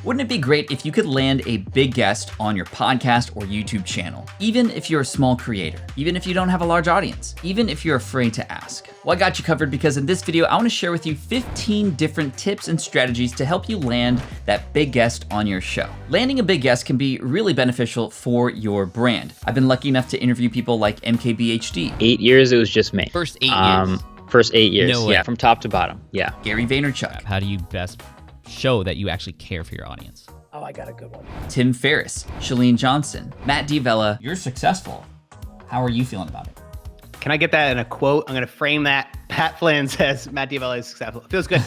Wouldn't it be great if you could land a big guest on your podcast or YouTube channel? Even if you're a small creator, even if you don't have a large audience, even if you're afraid to ask. Well, I got you covered because in this video, I want to share with you 15 different tips and strategies to help you land that big guest on your show. Landing a big guest can be really beneficial for your brand. I've been lucky enough to interview people like MKBHD. 8 years, it was just me. First 8 years. First 8 years, No way. yeah, from top to bottom, yeah. Gary Vaynerchuk. How do you best show that you actually care for your audience? Oh, I got a good one. Tim Ferriss. Shalene Johnson. Matt D'Avella. You're successful. How are you feeling about it? Can I get that in a quote? I'm going to frame that. Pat Flynn says Matt D'Avella is successful. It feels good.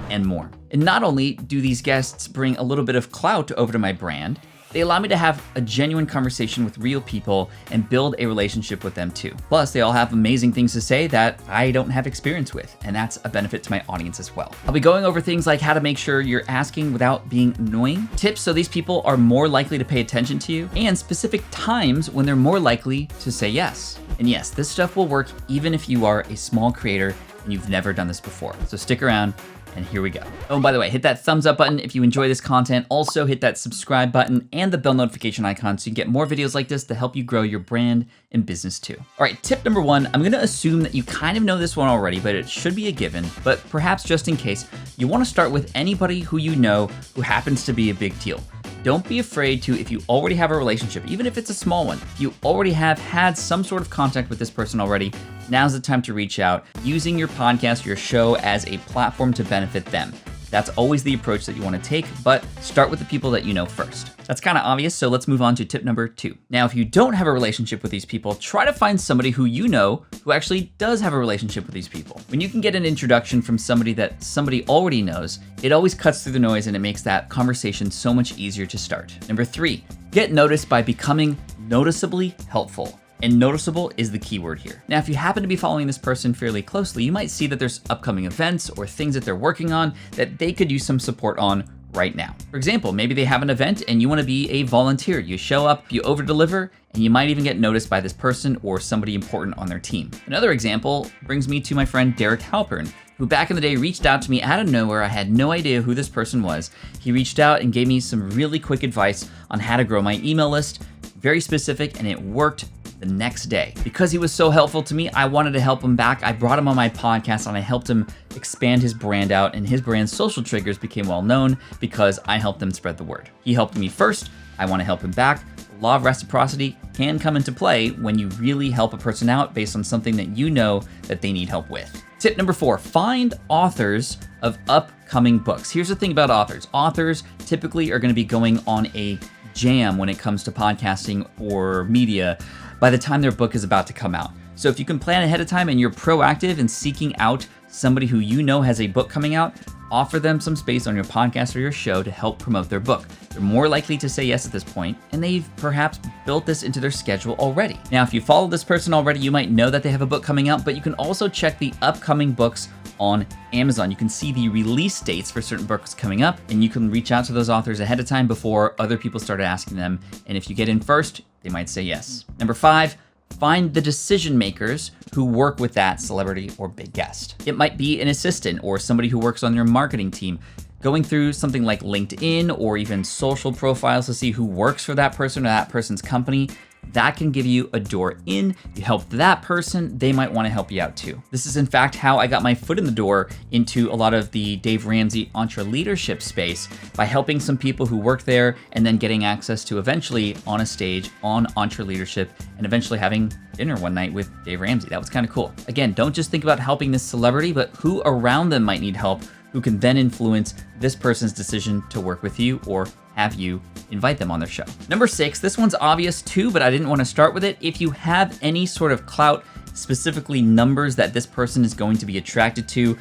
And more. And not only do these guests bring a little bit of clout over to my brand, they allow me to have a genuine conversation with real people and build a relationship with them too. Plus, they all have amazing things to say that I don't have experience with, and that's a benefit to my audience as well. I'll be going over things like how to make sure you're asking without being annoying, tips so these people are more likely to pay attention to you, and specific times when they're more likely to say yes. And yes, this stuff will work even if you are a small creator and you've never done this before. So stick around. And here we go. Oh, and by the way, hit that thumbs up button if you enjoy this content. Also hit that subscribe button and the bell notification icon so you get more videos like this to help you grow your brand and business too. All right, tip number one, I'm gonna assume that you kind of know this one already, but it should be a given, but perhaps just in case, you wanna start with anybody who you know who happens to be a big deal. Don't be afraid to, if you already have a relationship, even if it's a small one, if you already have had some sort of contact with this person already, now's the time to reach out, using your podcast, your show as a platform to benefit them. That's always the approach that you want to take, but start with the people that you know first. That's kind of obvious, so let's move on to tip number 2. Now, if you don't have a relationship with these people, try to find somebody who you know who actually does have a relationship with these people. When you can get an introduction from somebody that somebody already knows, it always cuts through the noise and it makes that conversation so much easier to start. Number 3, get noticed by becoming noticeably helpful. And noticeable is the key word here. Now, if you happen to be following this person fairly closely, you might see that there's upcoming events or things that they're working on that they could use some support on right now. For example, maybe they have an event and you want to be a volunteer. You show up, you over-deliver, and you might even get noticed by this person or somebody important on their team. Another example brings me to my friend Derek Halpern, who back in the day reached out to me out of nowhere. I had no idea who this person was. He reached out and gave me some really quick advice on how to grow my email list, very specific, and it worked the next day. Because he was so helpful to me, I wanted to help him back. I brought him on my podcast and I helped him expand his brand out, and his brand's social triggers became well known because I helped them spread the word. He helped me first, I want to help him back. The law of reciprocity can come into play when you really help a person out based on something that you know that they need help with. Tip number 4, find authors of upcoming books. Here's the thing about authors. Authors typically are going to be going on a jam when it comes to podcasting or media by the time their book is about to come out. So if you can plan ahead of time and you're proactive in seeking out somebody who you know has a book coming out, offer them some space on your podcast or your show to help promote their book. They're more likely to say yes at this point, and they've perhaps built this into their schedule already. Now, if you follow this person already, you might know that they have a book coming out, but you can also check the upcoming books on Amazon. You can see the release dates for certain books coming up, and you can reach out to those authors ahead of time before other people started asking them. And if you get in first, they might say yes. Number 5, find the decision makers who work with that celebrity or big guest. It might be an assistant or somebody who works on your marketing team. Going through something like LinkedIn or even social profiles to see who works for that person or that person's company, that can give you a door in. You help that person, they might want to help you out too. This is in fact how I got my foot in the door into a lot of the Dave Ramsey EntreLeadership space, by helping some people who work there and then getting access to eventually on a stage on EntreLeadership and eventually having dinner one night with Dave Ramsey. That was kind of cool. Again, don't just think about helping this celebrity, but who around them might need help, who can then influence this person's decision to work with you or have you invite them on their show. Number 6, this one's obvious too, but I didn't want to start with it. If you have any sort of clout, specifically numbers that this person is going to be attracted to,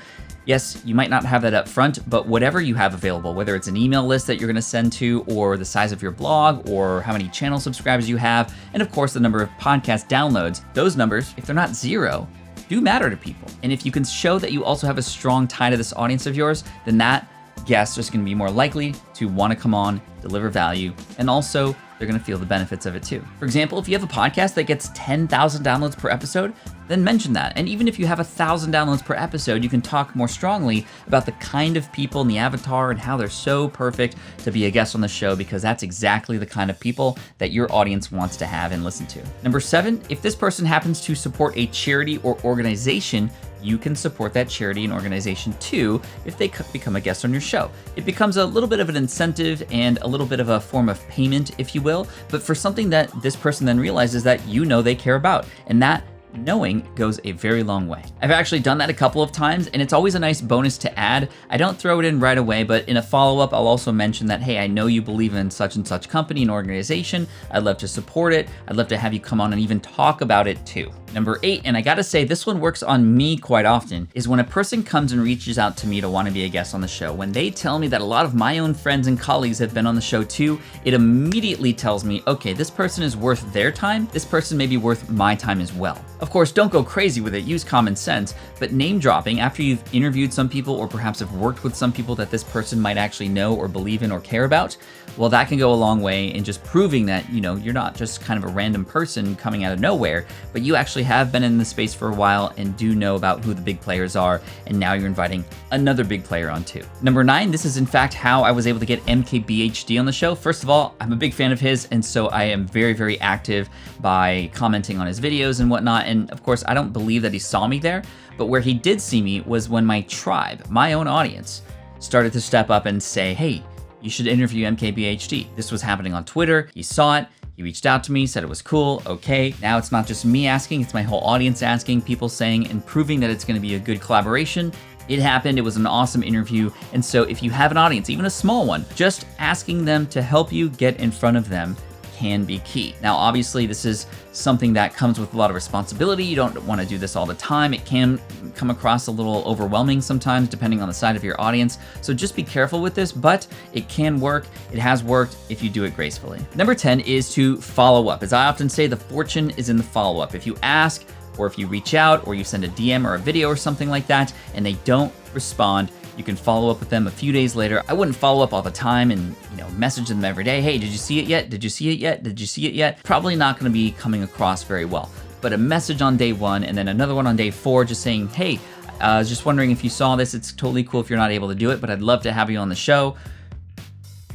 yes, you might not have that up front, but whatever you have available, whether it's an email list that you're going to send to, or the size of your blog, or how many channel subscribers you have, and of course the number of podcast downloads, those numbers, if they're not 0, do matter to people. And if you can show that you also have a strong tie to this audience of yours, then that guest is going to be more likely to want to come on, deliver value, and also they're gonna feel the benefits of it too. For example, if you have a podcast that gets 10,000 downloads per episode, then mention that. And even if you have 1,000 downloads per episode, you can talk more strongly about the kind of people in the avatar and how they're so perfect to be a guest on the show, because that's exactly the kind of people that your audience wants to have and listen to. Number 7, if this person happens to support a charity or organization, you can support that charity and organization too if they become a guest on your show. It becomes a little bit of an incentive and a little bit of a form of payment, if you will, but for something that this person then realizes that you know they care about, and that knowing goes a very long way. I've actually done that a couple of times, and it's always a nice bonus to add. I don't throw it in right away, but in a follow-up, I'll also mention that, hey, I know you believe in such and such company and organization. I'd love to support it. I'd love to have you come on and even talk about it too. Number 8, and I gotta say, this one works on me quite often, is when a person comes and reaches out to me to want to be a guest on the show. When they tell me that a lot of my own friends and colleagues have been on the show too, it immediately tells me, okay, this person is worth their time. This person may be worth my time as well. Of course, don't go crazy with it, use common sense, but name dropping after you've interviewed some people or perhaps have worked with some people that this person might actually know or believe in or care about, well, that can go a long way in just proving that, you know, you're not just kind of a random person coming out of nowhere, but you actually have been in the space for a while and do know about who the big players are, and now you're inviting another big player on too. Number 9, this is in fact how I was able to get MKBHD on the show. First of all, I'm a big fan of his, and so I am very, very active by commenting on his videos and whatnot, and of course, I don't believe that he saw me there, but where he did see me was when my tribe, my own audience, started to step up and say, hey, you should interview MKBHD. This was happening on Twitter. He saw it. He reached out to me, said it was cool. Okay, now it's not just me asking, it's my whole audience asking, people saying and proving that it's gonna be a good collaboration. It happened, it was an awesome interview. And so if you have an audience, even a small one, just asking them to help you get in front of them can be key. Now, obviously, this is something that comes with a lot of responsibility. You don't want to do this all the time. It can come across a little overwhelming sometimes, depending on the side of your audience. So just be careful with this, but it can work. It has worked if you do it gracefully. Number 10 is to follow up. As I often say, the fortune is in the follow-up. If you ask, or if you reach out, or you send a DM or a video or something like that, and they don't respond, you can follow up with them a few days later. I wouldn't follow up all the time and, you know, message them every day. Hey, did you see it yet? Did you see it yet? Did you see it yet? Probably not gonna be coming across very well. But a message on day 1 and then another one on day 4 just saying, hey, I was just wondering if you saw this. It's totally cool if you're not able to do it, but I'd love to have you on the show.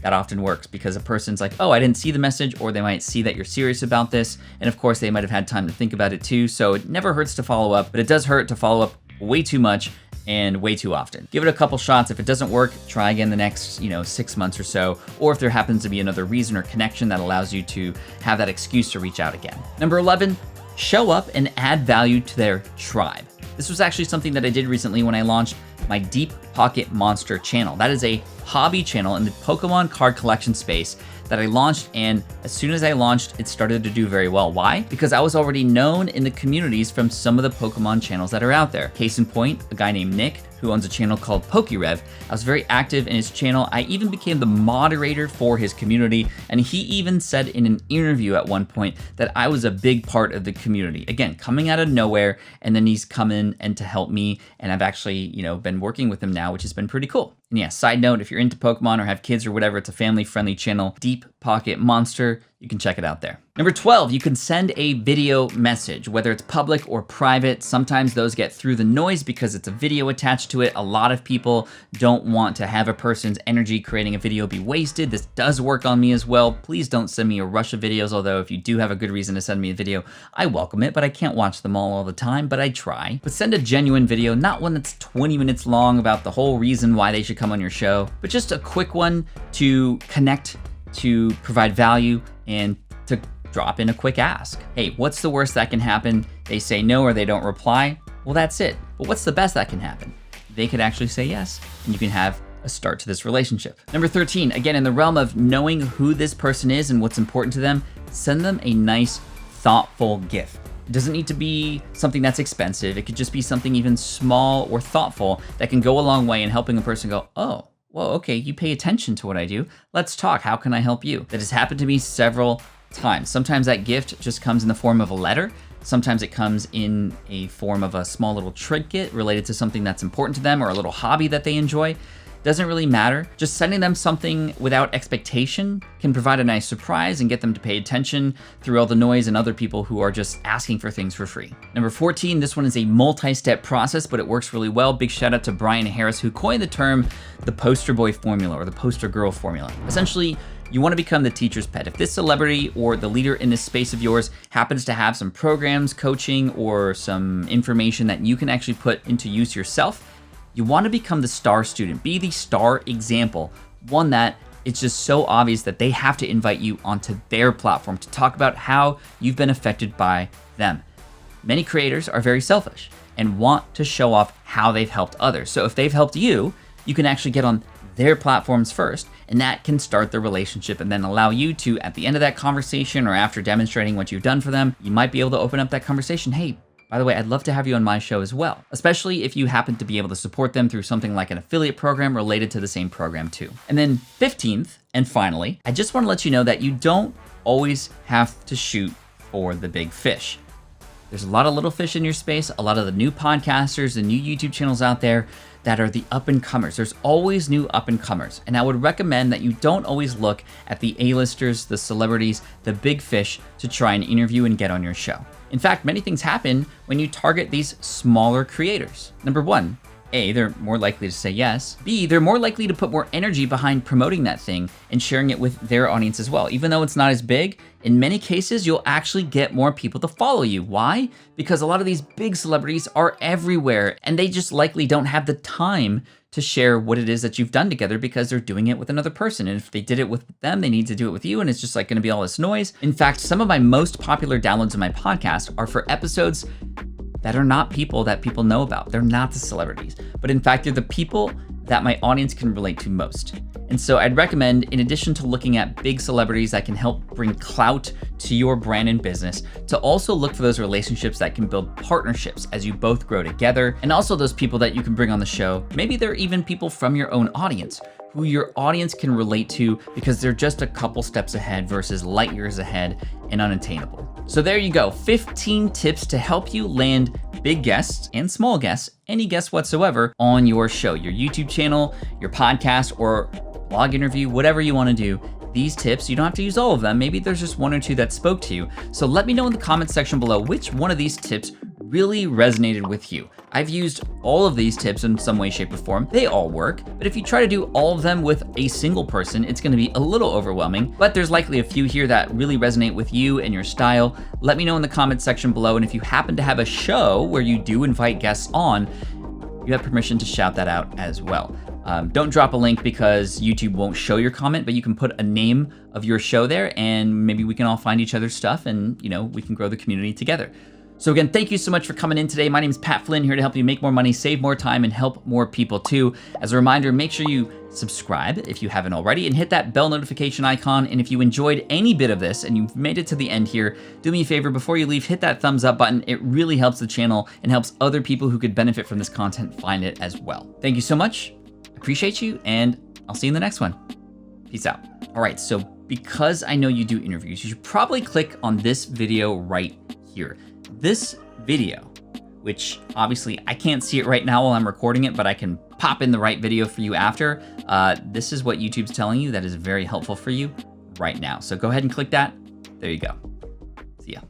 That often works because a person's like, oh, I didn't see the message, or they might see that you're serious about this. And of course, they might have had time to think about it too. So it never hurts to follow up, but it does hurt to follow up way too much and way too often. Give it a couple shots. If it doesn't work, try again the next, 6 months or so, or if there happens to be another reason or connection that allows you to have that excuse to reach out again. Number 11, show up and add value to their tribe. This was actually something that I did recently when I launched my Deep Pocket Monster channel. That is a hobby channel in the Pokemon card collection space that I launched, and as soon as I launched, it started to do very well. Why? Because I was already known in the communities from some of the Pokemon channels that are out there. Case in point, a guy named Nick, who owns a channel called PokeRev. I was very active in his channel. I even became the moderator for his community, and he even said in an interview at one point that I was a big part of the community. Again, coming out of nowhere, and then he's come in and to help me, and I've actually, been working with him now, which has been pretty cool. And yeah, side note, if you're into Pokemon or have kids or whatever, it's a family-friendly channel, Deep Pocket Monster. You can check it out there. Number 12, you can send a video message, whether it's public or private. Sometimes those get through the noise because it's a video attached to it. A lot of people don't want to have a person's energy creating a video be wasted. This does work on me as well. Please don't send me a rush of videos, although if you do have a good reason to send me a video, I welcome it, but I can't watch them all the time, but I try. But send a genuine video, not one that's 20 minutes long about the whole reason why they should come on your show, but just a quick one to connect, to provide value, and to drop in a quick ask. Hey, what's the worst that can happen? They say no or they don't reply. Well, that's it. But what's the best that can happen? They could actually say yes, and you can have a start to this relationship. Number 13, again, in the realm of knowing who this person is and what's important to them, send them a nice, thoughtful gift. It doesn't need to be something that's expensive. It could just be something even small or thoughtful that can go a long way in helping a person go, oh, well, okay, you pay attention to what I do. Let's talk. How can I help you? That has happened to me several times. Sometimes that gift just comes in the form of a letter. Sometimes it comes in a form of a small little trinket related to something that's important to them or a little hobby that they enjoy. doesn't really matter. Just sending them something without expectation can provide a nice surprise and get them to pay attention through all the noise and other people who are just asking for things for free. Number 14, this one is a multi-step process, but it works really well. Big shout out to Brian Harris, who coined the term the poster boy formula or the poster girl formula. Essentially, you want to become the teacher's pet. If this celebrity or the leader in this space of yours happens to have some programs, coaching, or some information that you can actually put into use yourself, you want to become the star student, be the star example, one that it's just so obvious that they have to invite you onto their platform to talk about how you've been affected by them. Many creators are very selfish and want to show off how they've helped others. So if they've helped you, you can actually get on their platforms first, and that can start the relationship and then allow you to, at the end of that conversation or after demonstrating what you've done for them, you might be able to open up that conversation. Hey, by the way, I'd love to have you on my show as well, especially if you happen to be able to support them through something like an affiliate program related to the same program too. And then 15th, and finally, I just want to let you know that you don't always have to shoot for the big fish. There's a lot of little fish in your space, a lot of the new podcasters and new YouTube channels out there that are the up-and-comers. There's always new up-and-comers. And I would recommend that you don't always look at the A-listers, the celebrities, the big fish to try and interview and get on your show. In fact, many things happen when you target these smaller creators. Number one, A, they're more likely to say yes. B, they're more likely to put more energy behind promoting that thing and sharing it with their audience as well. Even though it's not as big, in many cases, you'll actually get more people to follow you. Why? Because a lot of these big celebrities are everywhere and they just likely don't have the time to share what it is that you've done together because they're doing it with another person. And if they did it with them, they need to do it with you. And it's just like gonna be all this noise. In fact, some of my most popular downloads of my podcast are for episodes that are not people that people know about. They're not the celebrities, but in fact, they're the people that my audience can relate to most. And so I'd recommend, in addition to looking at big celebrities that can help bring clout to your brand and business, to also look for those relationships that can build partnerships as you both grow together, and also those people that you can bring on the show. Maybe they're even people from your own audience who your audience can relate to because they're just a couple steps ahead versus light years ahead and unattainable. So there you go, 15 tips to help you land big guests and small guests, any guests whatsoever, on your show, your YouTube channel, your podcast, or blog interview, whatever you want to do. These tips, you don't have to use all of them. Maybe there's just one or two that spoke to you. So let me know in the comments section below which one of these tips really resonated with you. I've used all of these tips in some way, shape, or form. They all work, but if you try to do all of them with a single person, it's gonna be a little overwhelming, but there's likely a few here that really resonate with you and your style. Let me know in the comments section below, and if you happen to have a show where you do invite guests on, you have permission to shout that out as well. Don't drop a link because YouTube won't show your comment, but you can put a name of your show there and maybe we can all find each other's stuff and we can grow the community together. So again, thank you so much for coming in today. My name is Pat Flynn, here to help you make more money, save more time, and help more people too. As a reminder, make sure you subscribe if you haven't already and hit that bell notification icon. And if you enjoyed any bit of this and you've made it to the end here, do me a favor, before you leave, hit that thumbs up button. It really helps the channel and helps other people who could benefit from this content find it as well. Thank you so much. Appreciate you, and I'll see you in the next one. Peace out. All right, so because I know you do interviews, you should probably click on this video right here. This video, which obviously I can't see it right now while I'm recording it, but I can pop in the right video for you after. This is what YouTube's telling you that is very helpful for you right now. So go ahead and click that. There you go. See ya.